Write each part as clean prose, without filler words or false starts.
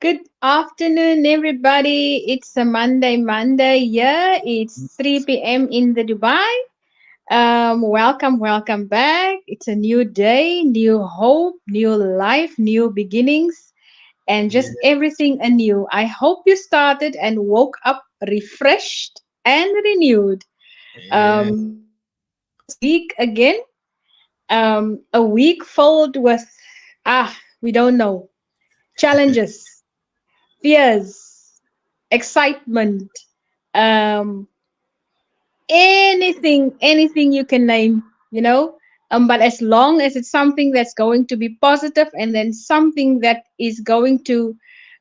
Good afternoon, everybody. It's a Monday. Yeah, it's 3 p.m. in the Dubai. Welcome back. It's a new day, new hope, new life, new beginnings, and just Yeah, everything anew. I hope you started and woke up refreshed and renewed. yeah. This week again, a week filled with we don't know challenges, fears, excitement, um, anything you can name. But as long as it's something that's going to be positive and then something that is going to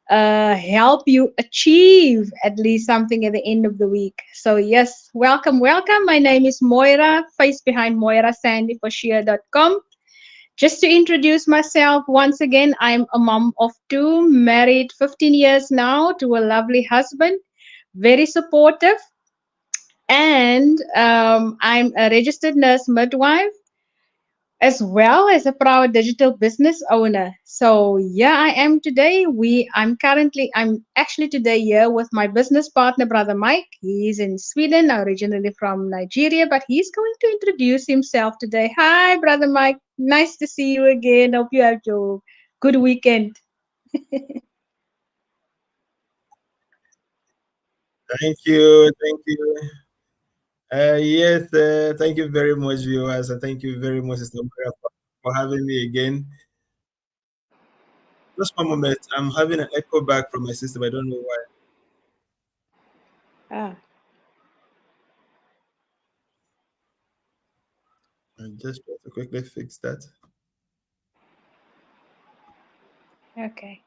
help you achieve at least something at the end of the week. So, yes, welcome. My name is Moira, face behind Moira Sandy for sheer.com. Just to introduce myself once again, I'm a mom of two, married 15 years now to a lovely husband, very supportive, and I'm a registered nurse midwife as well as a proud digital business owner. So yeah, I am today. I'm actually today here with my business partner, brother Mike. He's in Sweden, originally from Nigeria, but he's going to introduce himself today. Hi, brother Mike. Nice to see you again. Hope you had your good weekend. Thank you. Yes, thank you very much, viewers, and thank you very much, Sister Maria, for having me again. Just one moment, I'm having an echo back from my system. I don't know why. Ah, I just try to quickly fix that. okay.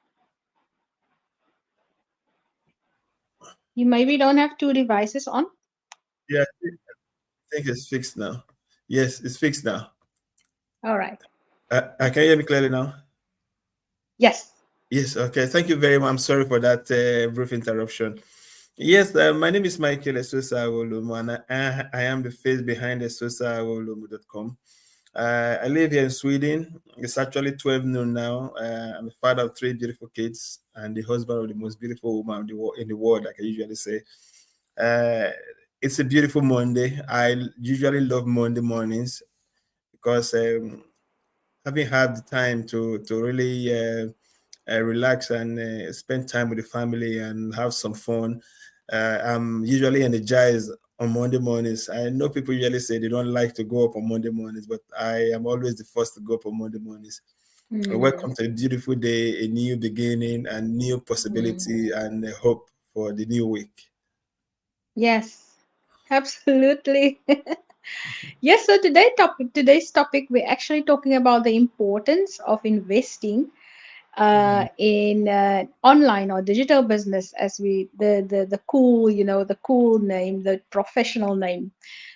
You maybe don't have two devices on. Yeah, I think it's fixed now. Yes, it's fixed now. All right. Can you hear me clearly now? Yes. Yes, okay. Thank you very much. I'm sorry for that brief interruption. Yes, my name is Michael Esosa Agho-Olomu, and I am the face behind esosaagho-olomu.com. I live here in Sweden. It's actually 12 noon now. I'm a father of three beautiful kids and the husband of the most beautiful woman in the world, like I usually say. Uh, it's a beautiful Monday. I usually love Monday mornings because having had the time to really relax and spend time with the family and have some fun. I'm usually energized on Monday mornings. I know people usually say they don't like to go up on Monday mornings, but I am always the first to go up on Monday mornings. Mm, Welcome to a beautiful day, a new beginning, and new mm. possibility and hope for the new week. Yes, absolutely. Yes, so today's topic, we're actually talking about the importance of investing Mhm. in online or digital business, as the cool, the cool name, the professional name.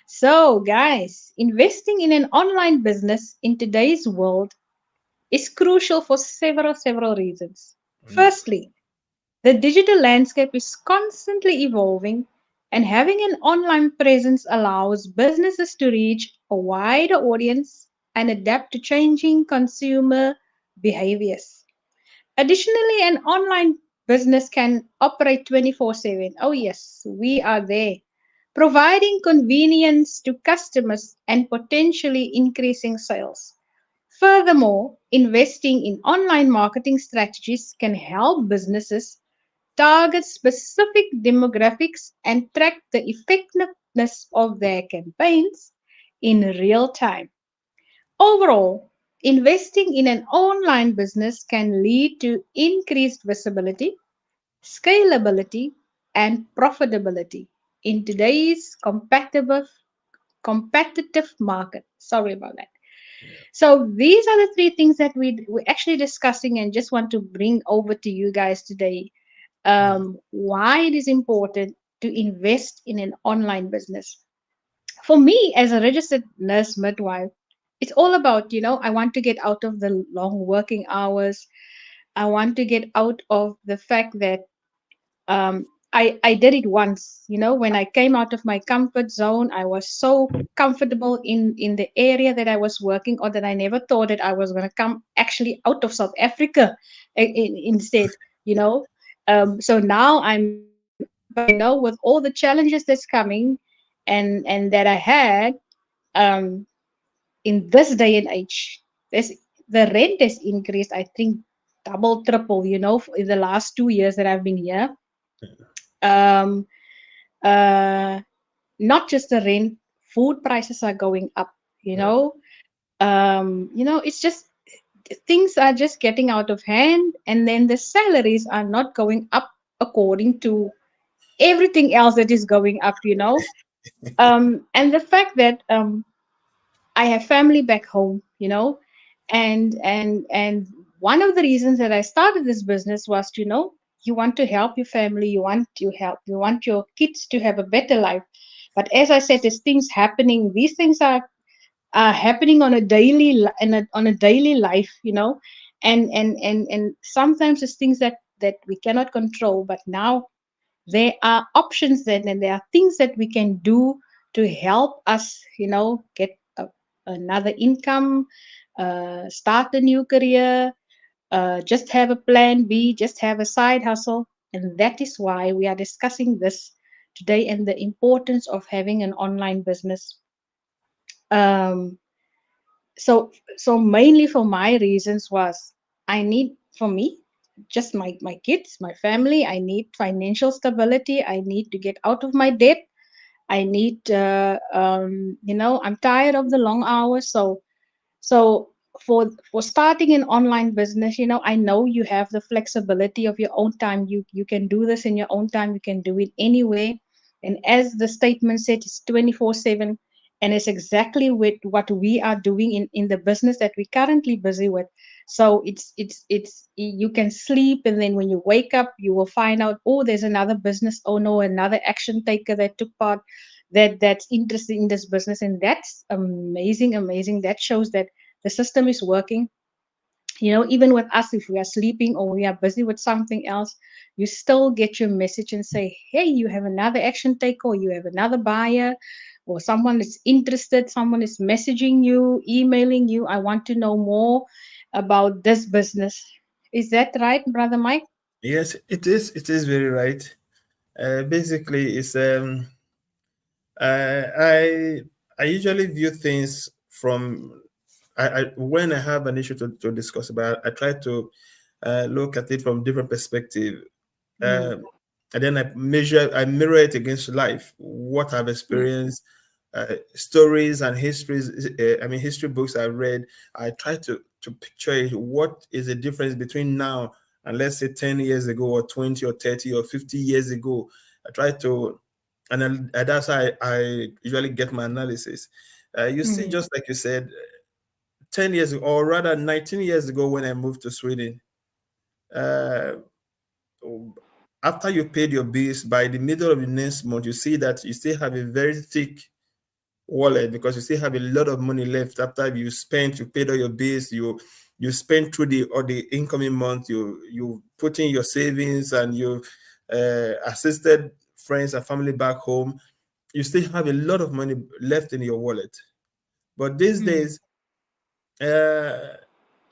So, guys, investing in an online business in today's world is crucial for several reasons. Yes. Firstly, the digital landscape is constantly evolving, and having an online presence allows businesses to reach a wider audience and adapt to changing consumer behaviors. Additionally, an online business can operate 24/7. Oh, yes, we are there, providing convenience to customers and potentially increasing sales. Furthermore, investing in online marketing strategies can help businesses target specific demographics and track the effectiveness of their campaigns in real time. Overall, investing in an online business can lead to increased visibility, scalability, and profitability in today's competitive market. Sorry about that. So these are the three things that we're actually discussing and just want to bring over to you guys today. Why it is important to invest in an online business. For me, as a registered nurse midwife, it's all about, I want to get out of the long working hours. I want to get out of the fact that I did it once, when I came out of my comfort zone. I was so comfortable in the area that I was working, or that I never thought that I was going to come actually out of South Africa instead, you know. So now but with all the challenges that's coming, and that I had, um, in this day and age, this the rent has increased. I think double, triple. In the last 2 years that I've been here. Um, uh, Not just the rent, food prices are going up. You Yeah. know, it's just things are just getting out of hand, and then the salaries are not going up according to everything else that is going up. And the fact that I have family back home, and one of the reasons that I started this business was, you want to help your family, you want your kids to have a better life. But as I said, there's things happening. These things are happening on a on a daily life, and sometimes it's things that we cannot control. But now there are options then, and there are things that we can do to help us, get another income, start a new career, just have a plan B, just have a side hustle. And that is why we are discussing this today, and the importance of having an online business. um, so mainly for my reasons was, I need, for me, just my kids, my family. I need financial stability. I need to get out of my debt. I need, I'm tired of the long hours. So for starting an online business, I know you have the flexibility of your own time. You can do this in your own time. You can do it anywhere. And as the statement said, it's 24/7, and it's exactly with what we are doing in the business that we're currently busy with. So it's you can sleep, and then when you wake up, you will find out, oh, there's another business. Oh no, another action taker that took part, that's interested in this business. And that's amazing, amazing. That shows that the system is working. Even with us, if we are sleeping or we are busy with something else, you still get your message and say, hey, you have another action taker, or you have another buyer, or someone is interested, someone is messaging you, emailing you, I want to know more about this business. Is that right, brother Mike? Yes, it is. It is very right. Basically, it's I usually view things from when I have an issue to discuss about, I try to look at it from different perspective, Mm, uh, and then I mirror it against life, what I've mm, experienced, stories and histories. I mean, history books I've read. I try to picture it, what is the difference between now and, let's say, 10 years ago, or 20 or 30 or 50 years ago. I try to, and then that's how I usually get my analysis. You see, mm, just like you said, 10 years ago, or rather 19 years ago, when I moved to Sweden, uh, after you paid your bills, by the middle of the next month, you see that you still have a very thick wallet, because you still have a lot of money left after you paid all your bills, you spent through the incoming month, you put in your savings, and you assisted friends and family back home. You still have a lot of money left in your wallet. But these mm, days, uh,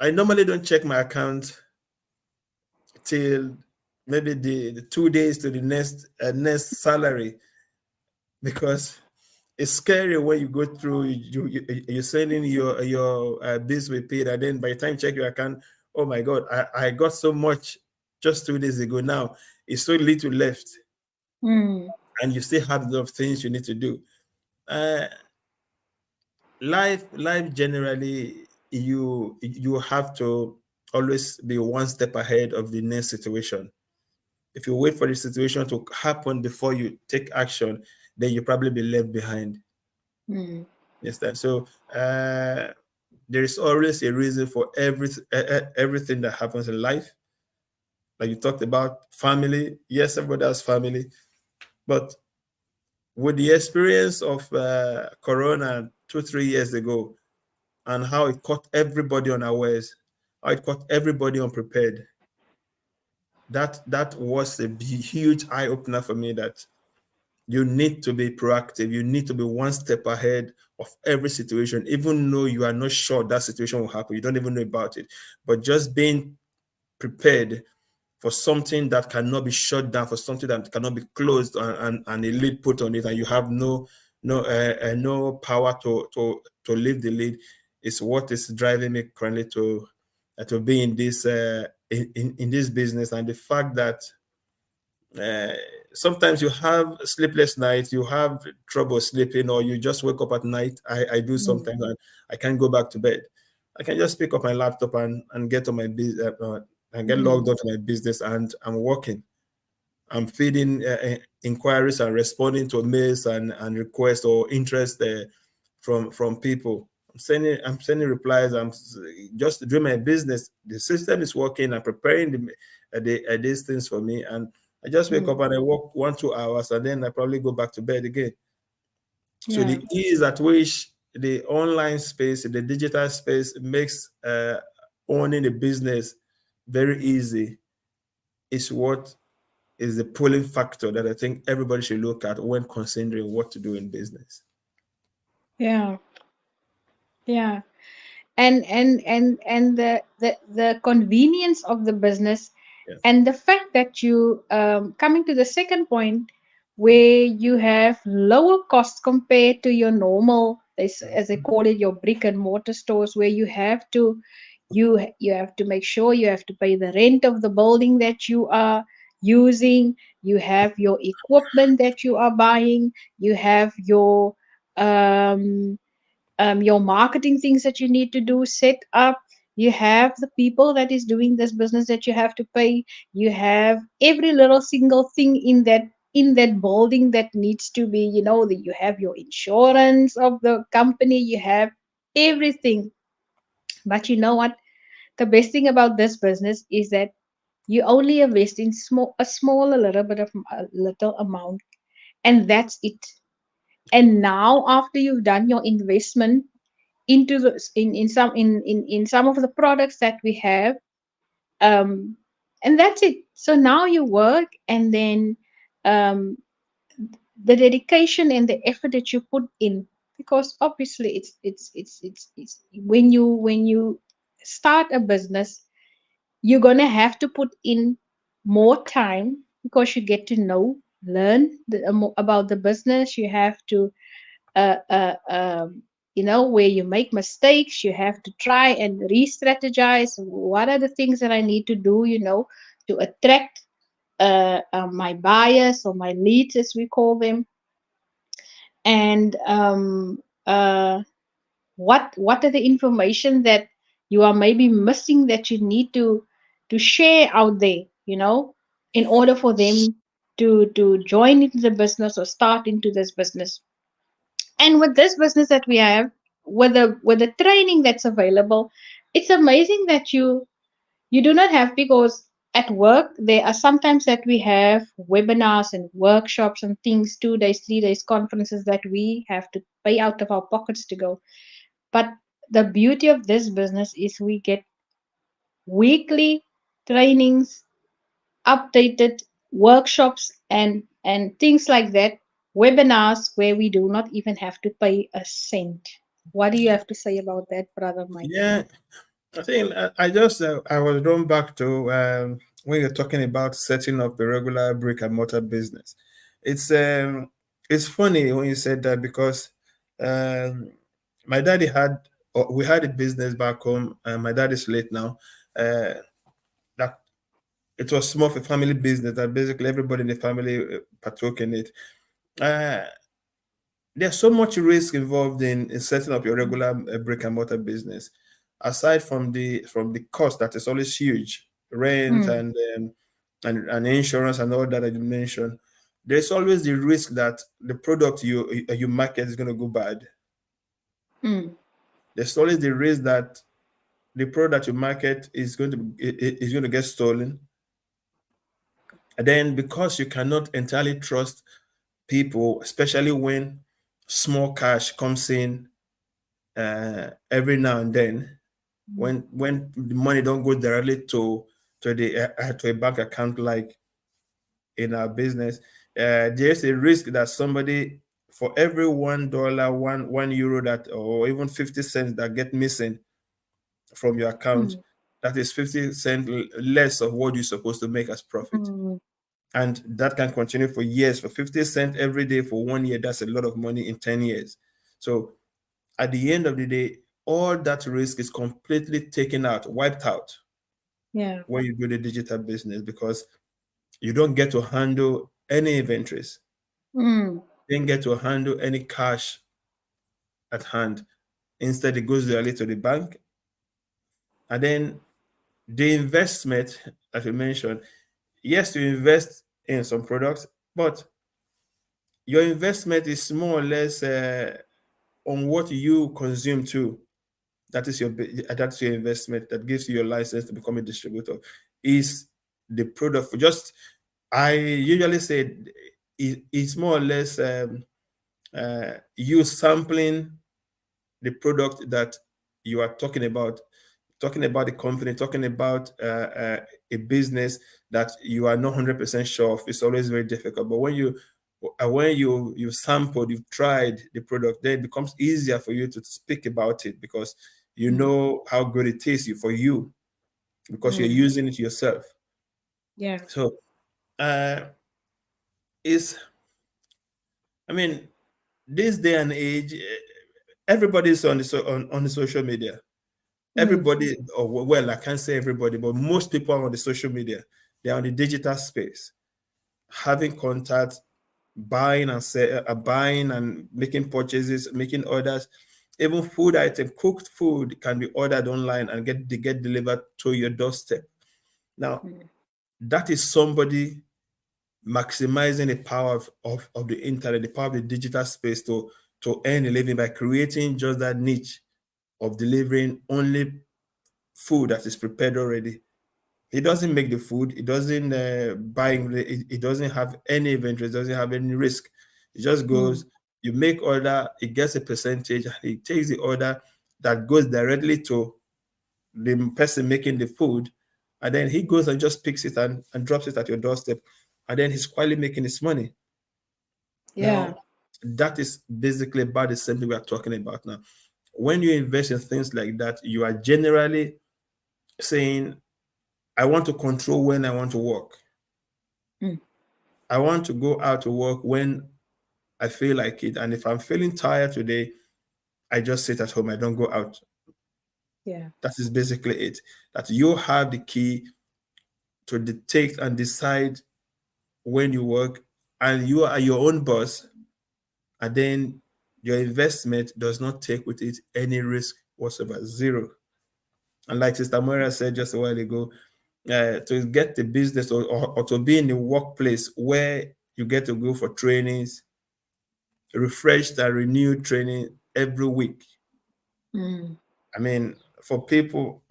I normally don't check my account till maybe the 2 days to the next salary, because it's scary when you go through, you're sending your bills we paid, and then by the time you check your account, oh my god, I got so much just 2 days ago. Now it's so little left, mm, and you still have a lot of things you need to do. uh, life generally, you have to always be one step ahead of the next situation. If you wait for the situation to happen before you take action, then you probably be left behind. mm, Yes, that. So there is always a reason for everything that happens in life. Like you talked about family. Yes, everybody has family, but with the experience of Corona 2, 3 years ago, and how it caught everybody unawares, how it caught everybody unprepared, that was a huge eye opener for me. That you need to be proactive. You need to be one step ahead of every situation, even though you are not sure that situation will happen. You don't even know about it. But just being prepared for something that cannot be shut down, for something that cannot be closed, and a lid put on it, and you have no power to lift the lid, is what is driving me currently to be in this in this business. And the fact that uh, sometimes you have sleepless nights, you have trouble sleeping, or you just wake up at night. I do mm, sometimes, and I can't go back to bed. I can just pick up my laptop and get on my business, and get mm, logged onto my business, and I'm working. I'm feeding inquiries and responding to mails and requests or interest from people. I'm sending replies. I'm just doing my business. The system is working. I'm preparing these things for me, and I just wake up mm. and I work 1 2 hours, and then I probably go back to bed again. So Yeah, the ease at which the online space, the digital space, makes owning a business very easy is what is the pulling factor that I think everybody should look at when considering what to do in business. yeah, yeah. And the convenience of the business, Yeah. and the fact that you, coming to the second point, where you have lower costs compared to your normal, as they call it, your brick and mortar stores, where you have to, you have to make sure you have to pay the rent of the building that you are using, you have your equipment that you are buying, you have your marketing things that you need to do, set up. You have the people that is doing this business that you have to pay. You have every little single thing in that building that needs to be, that you have your insurance of the company, you have everything. But you know what? The best thing about this business is that you only invest in a little bit of a little amount, and that's it. And now, after you've done your investment into the in some of the products that we have, um and that's it. So now you work, and then um the dedication and the effort that you put in, because obviously it's when you start a business, you're going to have to put in more time, because you get to learn about the business. You have to uh, uh, um, where you make mistakes, you have to try and re-strategize. What are the things that I need to do, to attract my buyers, or my leads, as we call them, and what are the information that you are maybe missing, that you need to share out there, in order for them to join into the business or start into this business. And with this business that we have, with the training that's available, it's amazing that you do not have, because at work there are sometimes that we have webinars and workshops and things, 2 days, 3 days conferences that we have to pay out of our pockets to go. But the beauty of this business is we get weekly trainings, updated workshops, and things like that, webinars, where we do not even have to pay a cent. What do you have to say about that, brother Mike? Yeah, I think I was drawn back to when you're talking about setting up a regular brick and mortar business. It's um it's funny when you said that, because um my daddy we had a business back home. My dad is late now. That it was more of a family business that basically everybody in the family partook in it. Uh, there's so much risk involved in setting up your regular brick and mortar business. Aside from the cost that is always huge, rent Mm, and insurance and all that I mentioned, there's always the risk that the product you market is going to go bad. mm, There's always the risk that the product you market is going to get stolen. And then, because you cannot entirely trust people, especially when small cash comes in every now and then, mm, when the money don't go directly to a bank account, like in our business, there's a risk that somebody, for every $1, one euro that, or even 50 cents that get missing from your account, mm, That is 50 cents less of what you're supposed to make as profit. Mm. And that can continue for years. For 50 cents every day for 1 year, that's a lot of money in 10 years. So at the end of the day, all that risk is completely taken out, wiped out Yeah. when you build a digital business, because you don't get to handle any inventories, Mm. you don't get to handle any cash at hand. Instead, it goes directly to the bank. And then the investment, as you mentioned, yes, you invest in some products, but your investment is more or less on what you consume too. That's your investment that gives you your license to become a distributor. Is the product just? I usually say it's more or less you sampling the product that you are talking about the company, talking about a business that you are not 100% sure of. It's always very difficult. But when you sampled, you've tried the product, then it becomes easier for you to speak about it because you Mm. know how good it is for you because you're Mm. using it yourself. Yeah. So uh, is I mean, this day and age, everybody's on the social media. Mm. Everybody, or well, I can't say everybody, but most people are on the social media. They're on the digital space, having contacts, buying and making purchases, making orders. Even food item, cooked food can be ordered online and get delivered to your doorstep. Now, Mm. that is somebody maximizing the power of the internet, the power of the digital space to earn a living by creating just that niche of delivering only food that is prepared already. He doesn't make the food. He doesn't buy. He doesn't have any inventory. He doesn't have any risk. He just Mm. goes. You make order. He gets a percentage. And he takes the order that goes directly to the person making the food, and then he goes and just picks it and drops it at your doorstep, and then he's quietly making his money. Yeah. Now, that is basically about the same thing we are talking about now. When you invest in things like that, you are generally saying, I want to control when I want to work. Mm. I want to go out to work when I feel like it. And if I'm feeling tired today, I just sit at home. I don't go out. Yeah. That is basically it. That you have the key to dictate and decide when you work, and you are your own boss. And then your investment does not take with it any risk whatsoever, zero. And like Sister Moira said just a while ago, to get the business or to be in the workplace where you get to go for trainings, refreshed and renewed training every week. Mm. I mean, for people,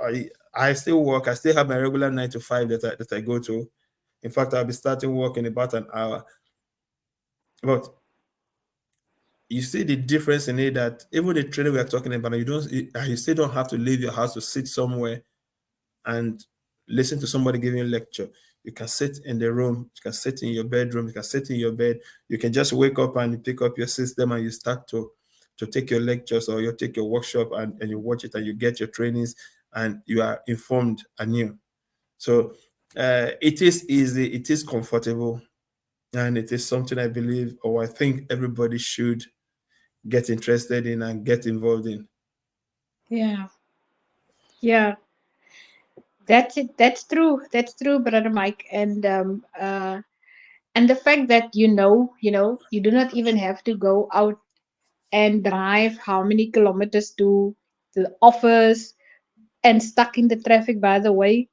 I still work. I still have my regular 9 to 5 that I go to. In fact, I'll be starting work in about an hour. But you see the difference in it that even the training we are talking about, you still don't have to leave your house to sit somewhere and listen to somebody giving a lecture. You can sit in the room, you can sit in your bedroom, you can sit in your bed, you can just wake up and pick up your system and you start to take your lectures or you take your workshop and you watch it and you get your trainings and you are informed anew. So it is easy, it is comfortable, and it is something I believe or I think everybody should get interested in and get involved in. Yeah. Yeah. That's it. That's true. That's true, brother Mike. And the fact that you do not even have to go out and drive how many kilometers to the office and stuck in the traffic, by the way,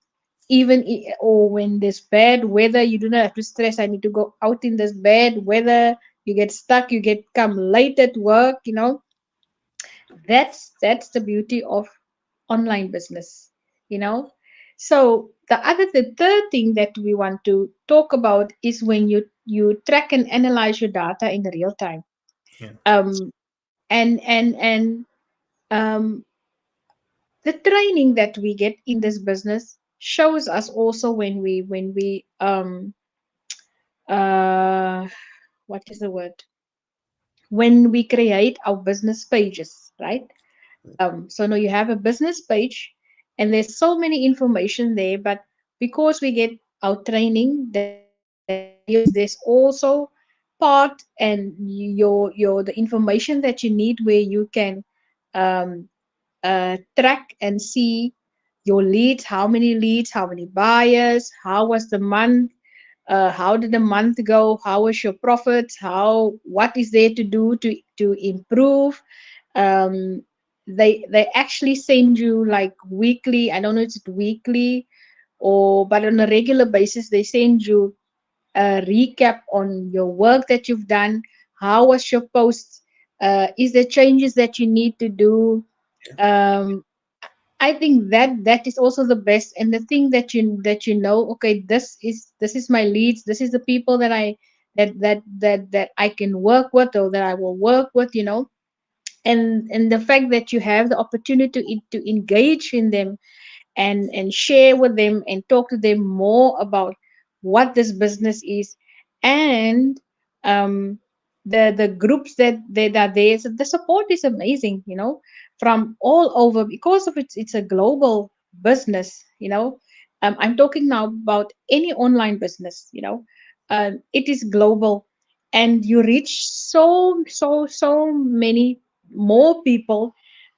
or when there's bad weather, you do not have to stress, I need to go out in this bad weather. You get stuck, you get come late at work. That's the beauty of online business you know so the third thing that we want to talk about is when you track and analyze your data in real time. Yeah. um and um the training that we get in this business shows us also when we uh what is the word, when we create our business pages, right? So now you have a business page, and there's so many information there. But because we get our training, there's also part and your the information that you need where you can um, track and see your leads, how many buyers, how was the month, how did the month go, how was your profits, how what is there to do to improve. um, they actually send you like weekly, I don't know if it's weekly or but on a regular basis they send you a recap on your work that you've done. How was your posts? Is there changes that you need to do? um, I think that is also the best, and the thing that you know, okay, this is my leads, this is the people that I can work with or that I will work with, and the fact that you have the opportunity to engage in them and share with them and talk to them more about what this business is, and um, the groups that are there. So the support is amazing, from all over, because of it's a global business. I'm talking now about any online business. It is global, and you reach so many more people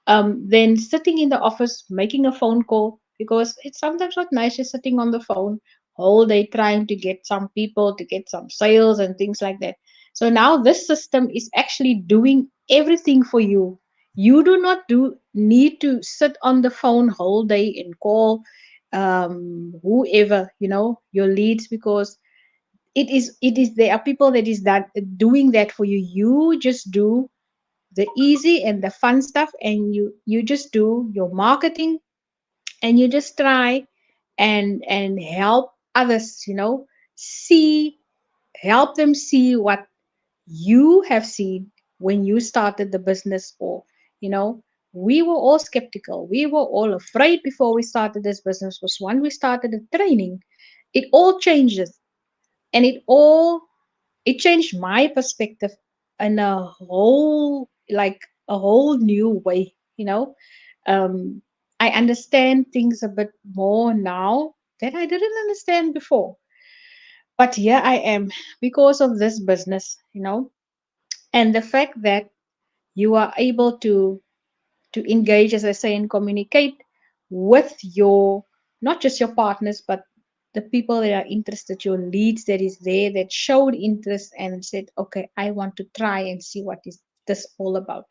than sitting in the office making a phone call, because it's sometimes not nice just sitting on the phone whole day trying to get some people to get some sales and things like that. So now this system is actually doing everything for you. You do not do need to sit on the phone whole day and call whoever, your leads, because it is there are people that is that doing that for you. You just do the easy and the fun stuff, and you just do your marketing, and you just try and help others, see help them see what you have seen when you started the business. Or you know we were all skeptical, we were all afraid before we started this business. Was when we started the training, it all changes, and it changed my perspective in a whole new way. um, I understand things a bit more now that I didn't understand before. But here I am because of this business, and the fact that you are able to engage, as I say, and communicate with your not just your partners, but the people that are interested, your leads that is there that showed interest and said, okay, I want to try and see what is this all about.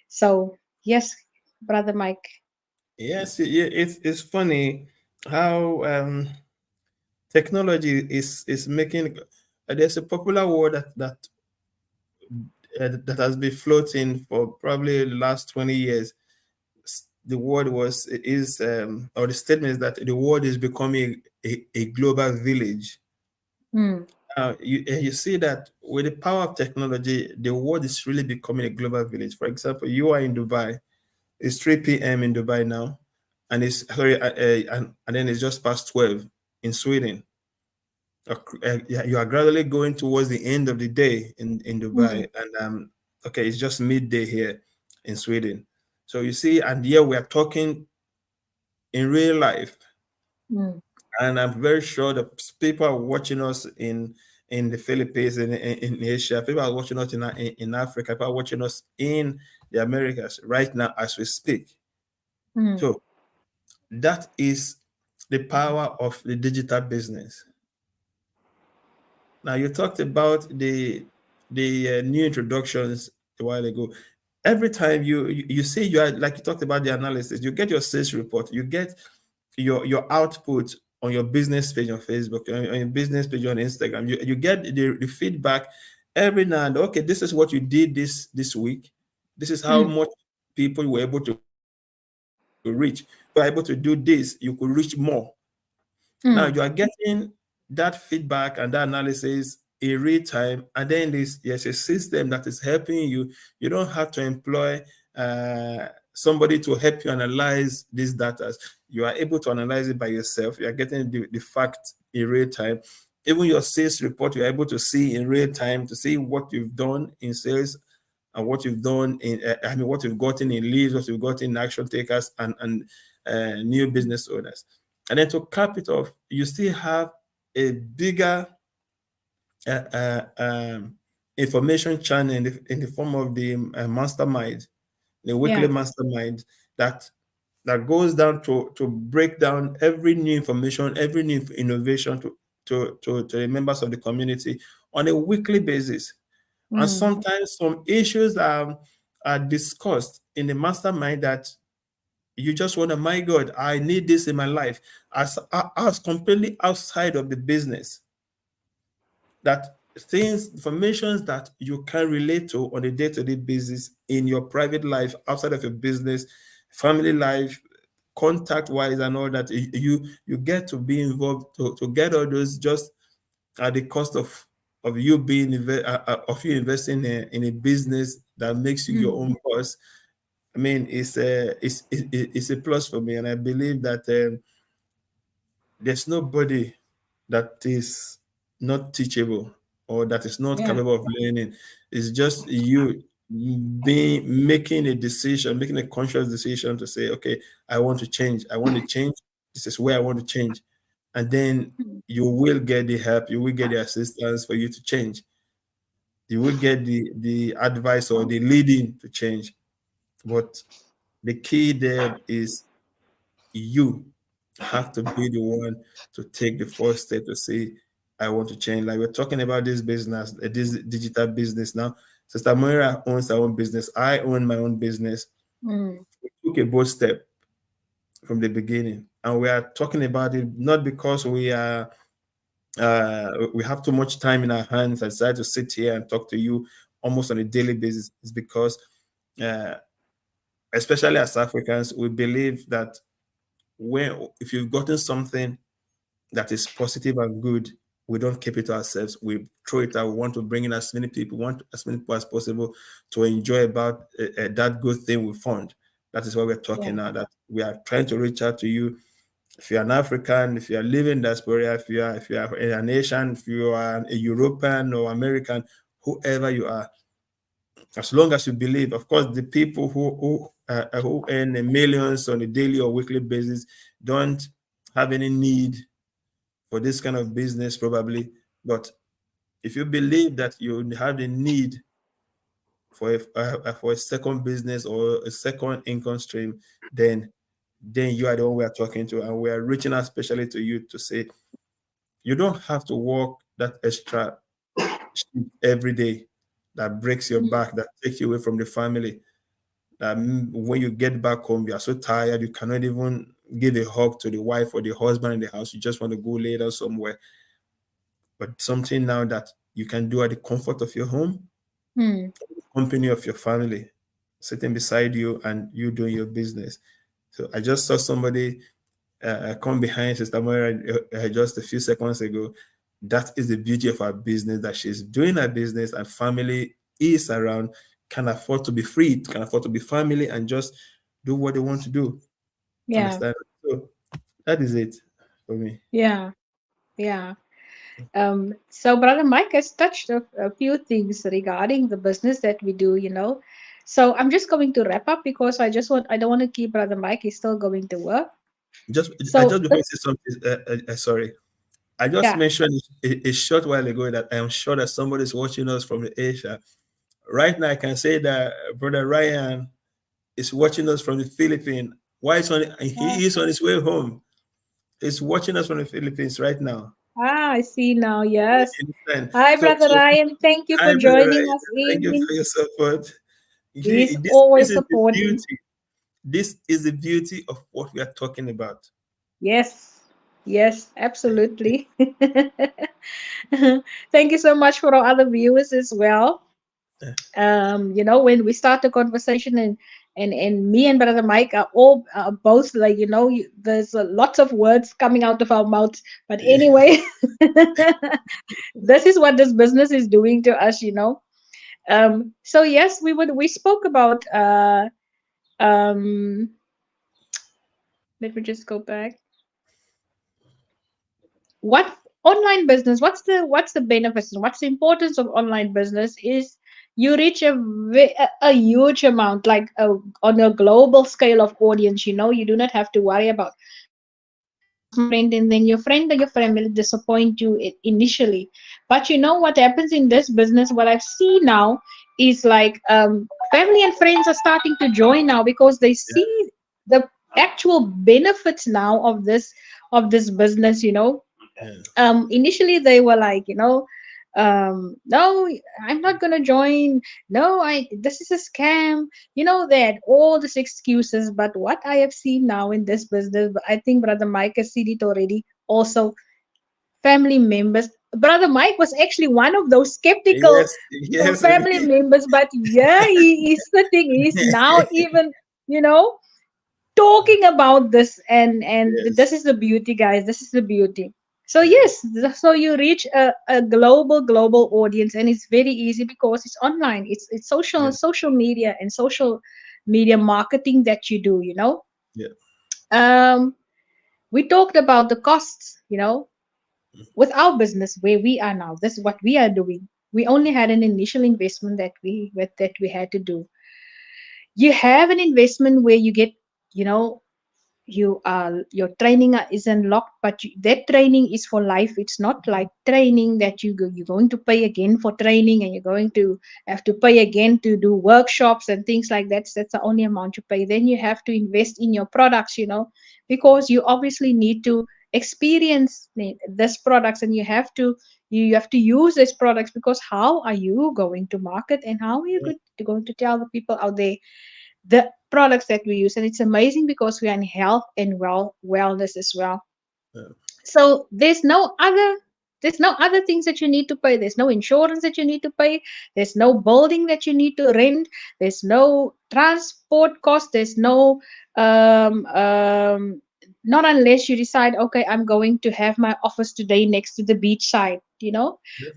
So yes, brother Mike. Yes, it's funny how technology is making. There's a popular word that has been floating for probably the last 20 years. The word was is or the statement is that the world is becoming a global village. Mm, You see that with the power of technology, the world is really becoming a global village. For example, you are in Dubai. It's 3 p.m. in Dubai now, and it's sorry, and then it's just past 12 in Sweden. Yeah, you are gradually going towards the end of the day in mm, Dubai, and okay, it's just midday here in Sweden. So you see, and here we are talking in real life, mm, and I'm very sure that people are watching us in the Philippines, in Asia. People are watching us in Africa. People are watching us in the Americas right now as we speak. mm, So that is the power of the digital business. Now you talked about the new introductions a while ago. Every time you see you are like you talked about the analysis, you get your sales report, you get your output on your business page on Facebook, on your business page on Instagram. You get the feedback every now and then. Okay, this is what you did this week. This is how mm, much people you were able to reach. If you were able to do this, you could reach more. Now you are mm, getting that feedback and that analysis in real time, and then there's a system that is helping you. You don't have to employ somebody to help you analyze these data. You are able to analyze it by yourself. You are getting the fact in real time. Even your sales report, you're able to see in real time to see what you've done in sales and what you've done in, what you've gotten in leads, what you've gotten in action takers, and new business owners. And then to cap it off, you still have a bigger uh, uh, um, information channel in the form of the mastermind, the weekly Yeah. mastermind that goes down to break down every new information, every new innovation to the members of the community on a weekly basis. And Mm. sometimes some issues are discussed in the mastermind that you just wonder, my God, I need this in my life, as completely outside of the business, that things, informations that you can relate to on a day-to-day basis in your private life, outside of your business, family life, contact wise and all that, you get to be involved to get all those just at the cost of you being of you investing in a business that makes you your Mm. own boss. I mean, it's a plus for me, and I believe that there's nobody that is not teachable or that is not Yeah. capable of learning. It's just you being making a decision, making a conscious decision to say, okay, I want to change. I want to change. This is where I want to change. And then Mm. you will get the help, you will get the assistance for you to change. You will get the advice or the leading to change. But the key there is you have to be the one to take the first step to say, I want to change. Like we're talking about this business, this digital business now. Sister Moira owns her own business. I own my own business. Mm. We took a bold step from the beginning. And we are talking about it not because we have too much time in our hands. I decided to sit here and talk to you almost on a daily basis. It's because uh, especially as Africans, we believe that when if you've gotten something that is positive and good, we don't keep it to ourselves. We throw it out. We want to bring in as many people, want as many people as possible to enjoy about that good thing we found. That is why we're talking Yeah. now. That we are trying to reach out to you. If you're an African, if you are living in diaspora, if you are an Asian, if you are a European or American, whoever you are, as long as you believe. Of course, the people who earn millions on a daily or weekly basis don't have any need for this kind of business probably. But if you believe that you have the need for a second business or a second income stream, then you are the one we are talking to, and we are reaching out especially to you to say you don't have to work that extra shift every day that breaks your Mm. back, that takes you away from the family. That when you get back home, you are so tired you cannot even give a hug to the wife or the husband in the house. You just want to go lay down somewhere. But something now that you can do at the comfort of your home, Mm. company of your family, sitting beside you and you doing your business. So I just saw somebody come behind Sister Moira just a few seconds ago. That is the beauty of our business, that she's doing her business and family is around, can afford to be free, can afford to be family and just do what they want to do. Yeah. Understand? So that is it for me. Yeah. Yeah. So Brother Mike has touched a few things regarding the business that we do. So I'm just going to wrap up because I don't want to keep Brother Mike. He's still going to work. Just So before you say something, sorry, I just yeah. mentioned a short while ago that I am sure that somebody is watching us from Asia. Right now, I can say that Brother Ryan is watching us from the Philippines. Why Ah, he is on his way home. He's watching us from the Philippines right now. I see now. Yes. You understand? Hi, So, Brother Ryan. Thank you hi, for Brother joining Ryan. us Thank you in. for your support. You He's see, this always is the supporting. beauty. This is the beauty of what we are talking about. Yes. Yes, absolutely. Thank you so much for our other viewers as well. When we start the conversation and me and Brother Mike are all both like, there's lots of words coming out of our mouths. But anyway, this is what this business is doing to us. So yes, we spoke about um, let me just go back. What online business? What's the benefits and what's the importance of online business? Is you reach a huge amount, like on a global scale of audience. You do not have to worry about you ask my friend, and then your friend or your family disappoint you initially. But what happens in this business, what I've seen now is like family and friends are starting to join now because they Yeah. see the actual benefits now of this business. Yeah. Initially they were like, no, I'm not going to join. No, this is a scam. They had all these excuses. But what I have seen now in this business, I think Brother Mike has seen it already also. Family members, Brother Mike was actually one of those skeptical Yes. Yes. family members, but yeah, he is sitting, he's now even, you know talking about this, and Yes. this is the beauty, guys. This is the beauty. So Yeah. yes, so you reach a global audience, and it's very easy because it's online. It's social Yeah. social media and social media marketing that you do. Yeah. um we talked about the costs. With our business where we are now, this is what we are doing. We only had an initial investment that we had to do. You have an investment where you get, you know your training is unlocked, but that training is for life. It's not like training that you're going to pay again for training, and you're going to have to pay again to do workshops and things like that. That's the only amount you pay. Then you have to invest in your products, because you obviously need to experience this products, and you have to use these products, because how are you going to market, and how are you going to tell the people out there the products that we use. And it's amazing because we are in health and wellness as well. Yeah. So there's no other things that you need to pay. There's no insurance that you need to pay. There's no building that you need to rent. There's no transport cost. There's no not unless you decide, okay, I'm going to have my office today next to the beach side, Yeah.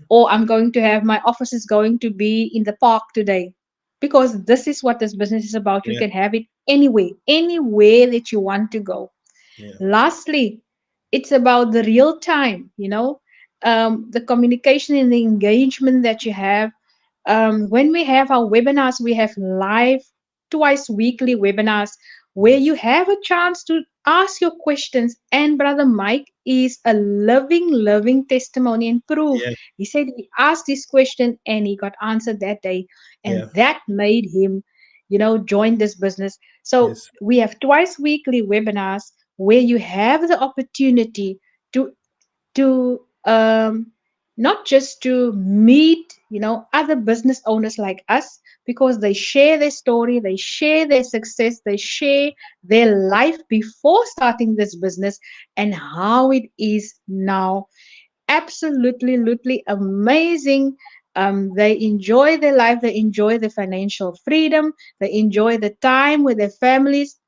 or I'm going to have my office is going to be in the park today. Because this is what this business is about. You Yeah. can have it anywhere that you want to go. Yeah. Lastly, it's about the real time, the communication and the engagement that you have. When we have our webinars, we have live twice weekly webinars where you Yes. have a chance to ask your questions. And Brother Mike is a living testimony and proof. Yeah. He said he asked this question and he got answered that day, and Yeah. that made him, join this business. So Yes. we have twice weekly webinars where you have the opportunity to to not just to meet other business owners like us, because they share their story, they share their success, they share their life before starting this business and how it is now. Absolutely amazing. They enjoy their life, they enjoy the financial freedom, they enjoy the time with their families.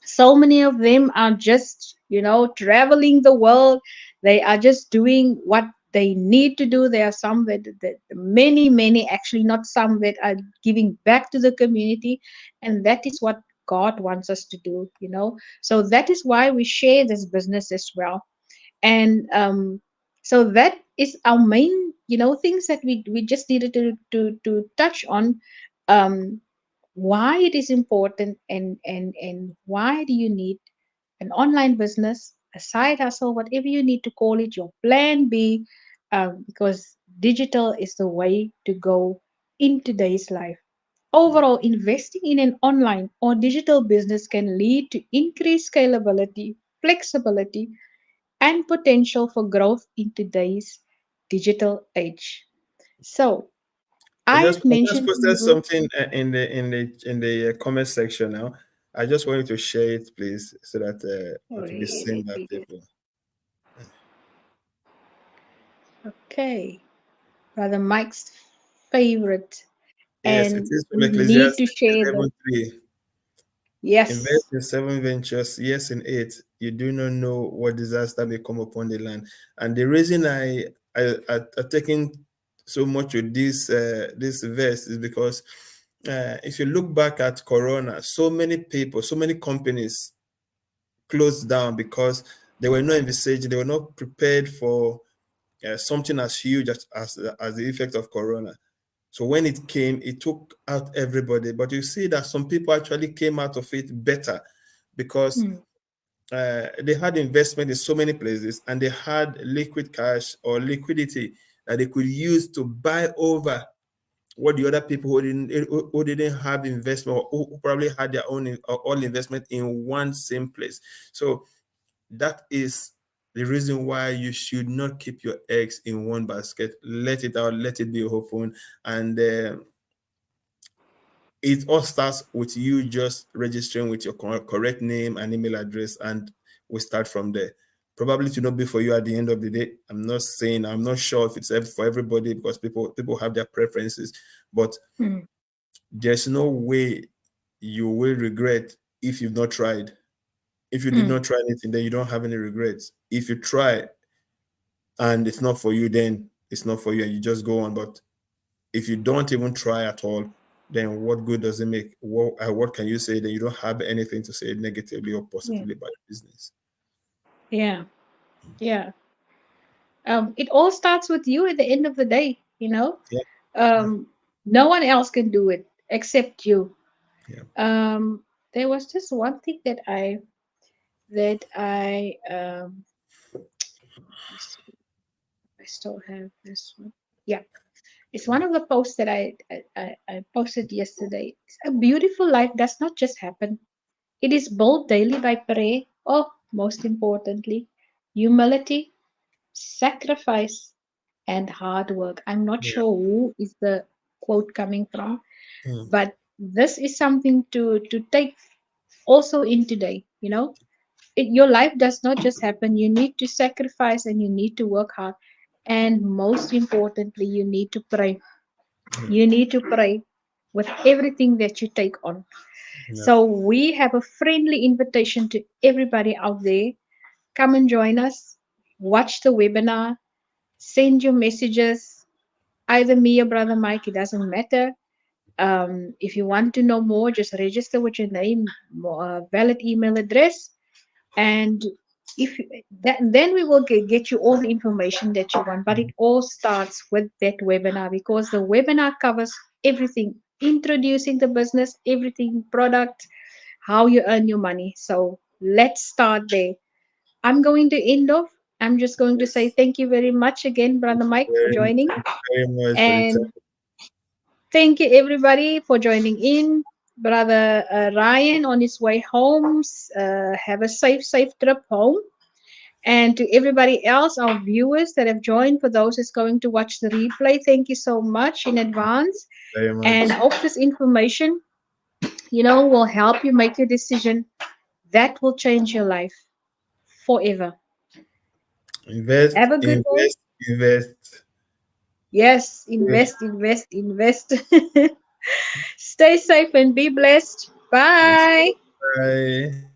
So many of them are just traveling the world. They are just doing what they need to do. There are some that many actually, not some, that are giving back to the community, and that is what God wants us to do. So that is why we share this business as well. And so that is our main things that we just needed to touch on. um why it is important, and why do you need an online business, a side hustle, whatever you need to call it, your plan B, because digital is the way to go in today's life. Overall, investing in an online or digital business can lead to increased scalability, flexibility, and potential for growth in today's digital age. So I've I just mentioned to posted you. something in the comment section now. I just want you to share it, please, so that it will be seen by Really? people. Okay, Brother Mike's favorite, Yes, it and is from we need Ecclesiastes to share this. 11:3. Invest Yes, in 7 ventures, yes, in 8. You do not know what disaster may come upon the land. And the reason I taking so much with this verse is because if you look back at Corona, so many people, so many companies closed down because they were not envisaged, they were not prepared for something as huge as the effect of Corona. So when it came, it took out everybody. But you see that some people actually came out of it better because mm, they had investment in so many places and they had liquid cash or liquidity that they could use to buy over what the other people who didn't have investment or who probably had their own all investment in one same place. So that is the reason why you should not keep your eggs in one basket. Let it out, let it be open, and it all starts with you just registering with your correct name and email address, and we start from there. Probably to not be for you at the end of the day. I'm not sure if it's for everybody because people have their preferences, but mm, there's no way you will regret if you've not tried. If you did mm. not try anything, then you don't have any regrets. If you try and it's not for you, then it's not for you and you just go on. But if you don't even try at all, then what good does it make? What can you say? Then you don't have anything to say negatively or Yeah, positively about the business. yeah, yeah. It all starts with you at the end of the day, you know. Yeah, yeah, No one else can do it except you. yeah. There was just one thing that I let me see. I still have this one. Yeah, it's one of the posts that I posted yesterday. A beautiful life does not just happen. It is built daily by prayer. Oh, most importantly, humility, sacrifice, and hard work. I'm not Yeah. sure who is the quote coming from, Mm, but this is something to take also in today. You know, your life does not just happen. You need to sacrifice and you need to work hard, and most importantly, you need to pray. yeah, You need to pray with everything that you take on. yeah, So we have a friendly invitation to everybody out there. Come and join us. Watch the webinar. Send your messages. Either me or Brother Mike, it doesn't matter. If you want to know more, just register with your name, valid email address, and if that, then we will get you all the information that you want. But it all starts with that webinar because the webinar covers everything, introducing the business, everything, product, how you earn your money. So let's start there. I'm going to end off. I'm just going to say yes. thank you very much again, Brother Mike, for joining. Thank you very much for the And time. thank you, everybody, for joining in. Brother Ryan on his way home. Have a safe trip home. And to everybody else, our viewers that have joined, for those that's going to watch the replay, thank you so much in advance. Very And much. I hope this information, will help you make your decision that will change your life forever. Invest, Have a good one. invest, invest. Yes, Okay. invest, invest, invest. Stay safe and be blessed. Yes. Bye. Bye.